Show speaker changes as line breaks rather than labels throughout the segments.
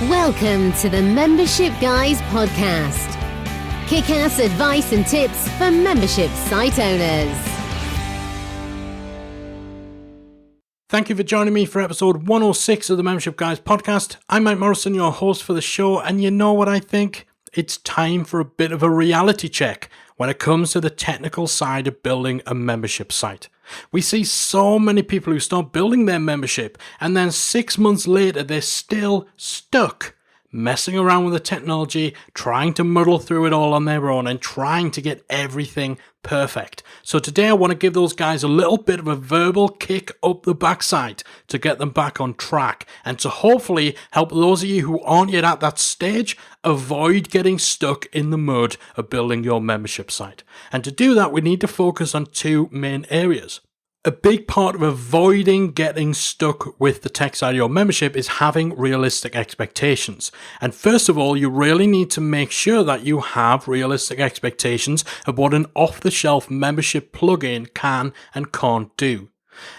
Welcome to the Membership Guys podcast. Kick-ass advice and tips for membership site owners.
Thank you for joining me for episode 106 of the Membership Guys podcast. I'm Mike Morrison, your host for the show, and you know what I think? It's time for a bit of a reality check when it comes to the technical side of building a membership site. We see so many people who start building their membership and then 6 months later they're still stuck messing around with the technology, trying to muddle through it all on their own and trying to get everything perfect. So today I want to give those guys a little bit of a verbal kick up the backside to get them back on track and to hopefully help those of you who aren't yet at that stage avoid getting stuck in the mud of building your membership site. And to do that, we need to focus on two main areas. A big part of avoiding getting stuck with the tech side of your membership is having realistic expectations. And first of all, you really need to make sure that you have realistic expectations of what an off-the-shelf membership plugin can and can't do.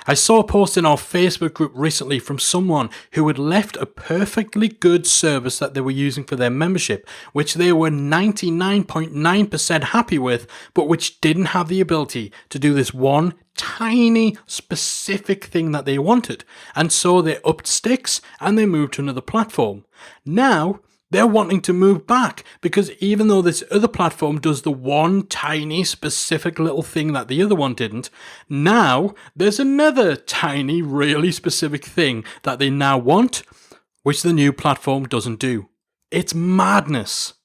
I saw a post in our Facebook group recently from someone who had left a perfectly good service that they were using for their membership, which they were 99.9% happy with, but which didn't have the ability to do this one tiny specific thing that they wanted. And so they upped sticks and they moved to another platform. Now, they're wanting to move back because even though this other platform does the one tiny specific little thing that the other one didn't, now there's another tiny really specific thing that they now want, which the new platform doesn't do. It's madness.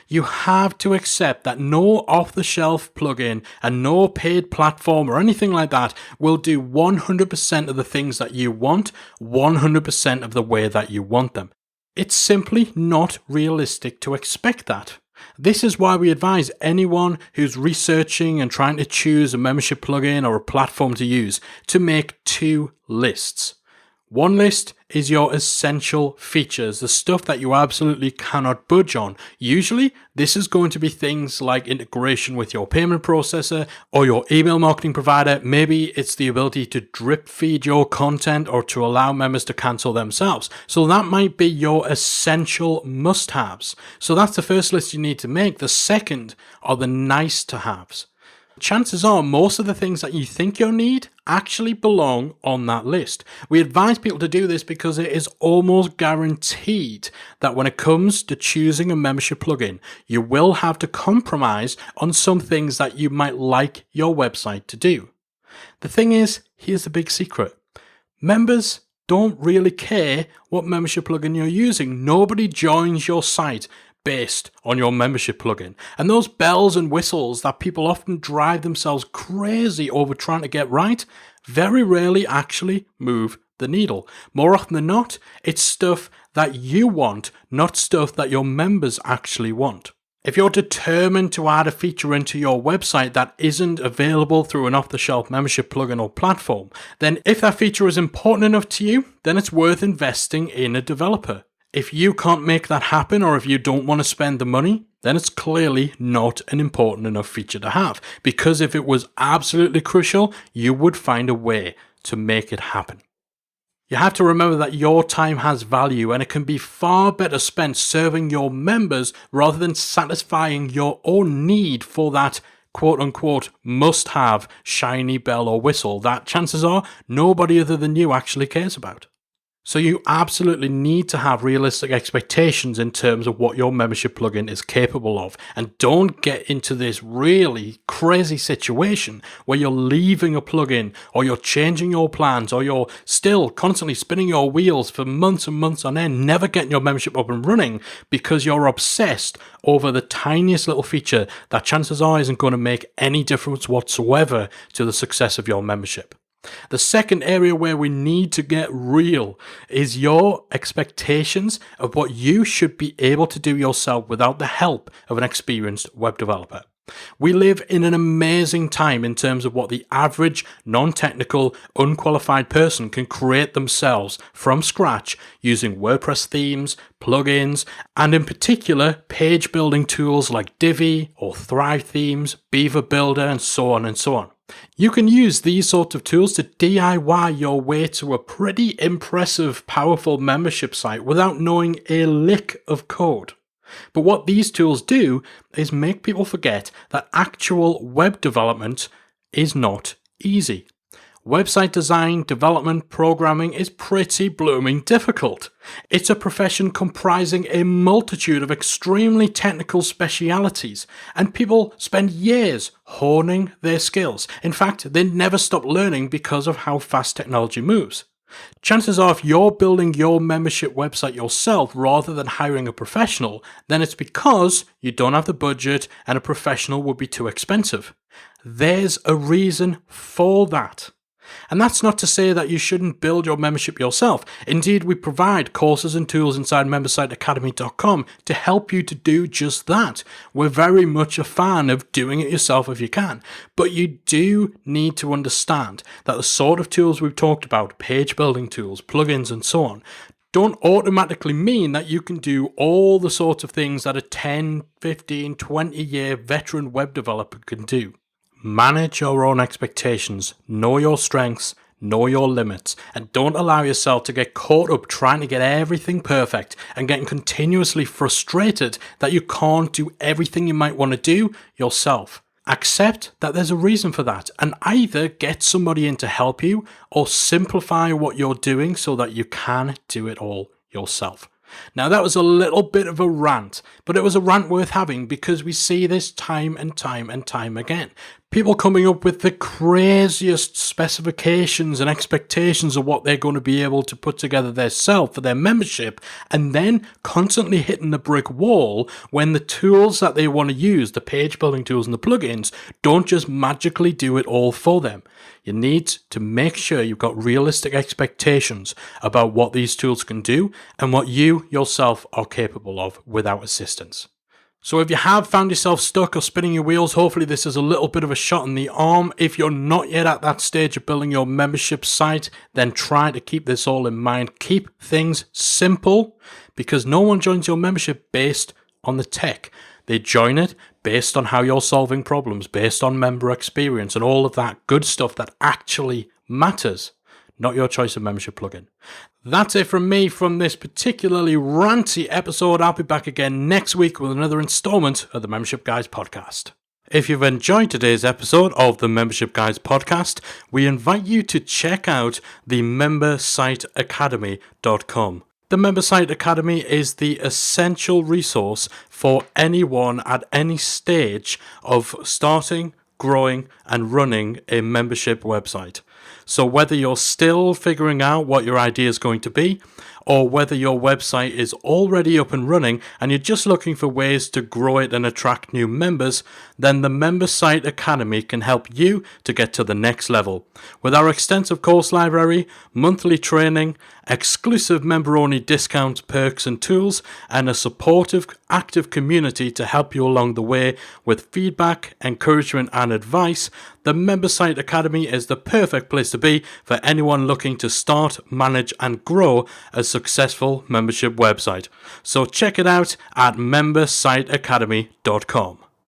You have to accept that no off-the-shelf plugin and no paid platform or anything like that will do 100% of the things that you want, 100% of the way that you want them. It's simply not realistic to expect that. This is why we advise anyone who's researching and trying to choose a membership plugin or a platform to use to make two lists. One list is your essential features, the stuff that you absolutely cannot budge on. Usually, this is going to be things like integration with your payment processor or your email marketing provider. Maybe it's the ability to drip feed your content or to allow members to cancel themselves. So that might be your essential must-haves. So that's the first list you need to make. The second are the nice-to-haves. Chances are most of the things that you think you'll need actually belong on that list. We advise people to do this because it is almost guaranteed that when it comes to choosing a membership plugin, you will have to compromise on some things that you might like your website to do. The thing is, here's the big secret. Members don't really care what membership plugin you're using. Nobody joins your site based on your membership plugin. And those bells and whistles that people often drive themselves crazy over trying to get right very rarely actually move the needle. More often than not, it's stuff that you want, not stuff that your members actually want. If you're determined to add a feature into your website that isn't available through an off-the-shelf membership plugin or platform, then if that feature is important enough to you, then it's worth investing in a developer. If you can't make that happen or if you don't want to spend the money, then it's clearly not an important enough feature to have. Because if it was absolutely crucial, you would find a way to make it happen. You have to remember that your time has value and it can be far better spent serving your members rather than satisfying your own need for that quote-unquote must-have shiny bell or whistle that chances are nobody other than you actually cares about. So you absolutely need to have realistic expectations in terms of what your membership plugin is capable of. And don't get into this really crazy situation where you're leaving a plugin or you're changing your plans or you're still constantly spinning your wheels for months and months on end, never getting your membership up and running because you're obsessed over the tiniest little feature that chances are isn't going to make any difference whatsoever to the success of your membership. The second area where we need to get real is your expectations of what you should be able to do yourself without the help of an experienced web developer. We live in an amazing time in terms of what the average, non-technical, unqualified person can create themselves from scratch using WordPress themes, plugins, and in particular, page building tools like Divi or Thrive Themes, Beaver Builder, and so on and so on. You can use these sorts of tools to DIY your way to a pretty impressive, powerful membership site without knowing a lick of code. But what these tools do is make people forget that actual web development is not easy. Website design, development, programming is pretty blooming difficult. It's a profession comprising a multitude of extremely technical specialities, and people spend years honing their skills. In fact, they never stop learning because of how fast technology moves. Chances are if you're building your membership website yourself rather than hiring a professional, then it's because you don't have the budget and a professional would be too expensive. There's a reason for that. And that's not to say that you shouldn't build your membership yourself. Indeed, we provide courses and tools inside membersiteacademy.com to help you to do just that. We're very much a fan of doing it yourself if you can. But you do need to understand that the sort of tools we've talked about, page building tools, plugins and so on, don't automatically mean that you can do all the sorts of things that a 10, 15, 20-year veteran web developer can do. Manage your own expectations, know your strengths, know your limits, and don't allow yourself to get caught up trying to get everything perfect and getting continuously frustrated that you can't do everything you might want to do yourself. Accept that there's a reason for that and either get somebody in to help you or simplify what you're doing so that you can do it all yourself. Now that was a little bit of a rant, but it was a rant worth having because we see this time and time and time again. People coming up with the craziest specifications and expectations of what they're going to be able to put together themselves for their membership, and then constantly hitting the brick wall when the tools that they want to use, the page building tools and the plugins, don't just magically do it all for them. You need to make sure you've got realistic expectations about what these tools can do and what you yourself are capable of without assistance. So if you have found yourself stuck or spinning your wheels, hopefully this is a little bit of a shot in the arm. If you're not yet at that stage of building your membership site, then try to keep this all in mind. Keep things simple because no one joins your membership based on the tech. They join it based on how you're solving problems, based on member experience and all of that good stuff that actually matters, not your choice of membership plugin. That's it from me from this particularly ranty episode. I'll be back again next week with another installment of the Membership Guys podcast. If you've enjoyed today's episode of the Membership Guys podcast, we invite you to check out the membersiteacademy.com. The Membersite Academy is the essential resource for anyone at any stage of starting, growing, and running a membership website. So whether you're still figuring out what your idea is going to be, or whether your website is already up and running and you're just looking for ways to grow it and attract new members, then the Membersite Academy can help you to get to the next level. With our extensive course library, monthly training, exclusive member-only discounts, perks and tools, and a supportive, active community to help you along the way with feedback, encouragement and advice, the Membersite Academy is the perfect place to be for anyone looking to start, manage and grow a successful membership website. So check it out at membersiteacademy.com.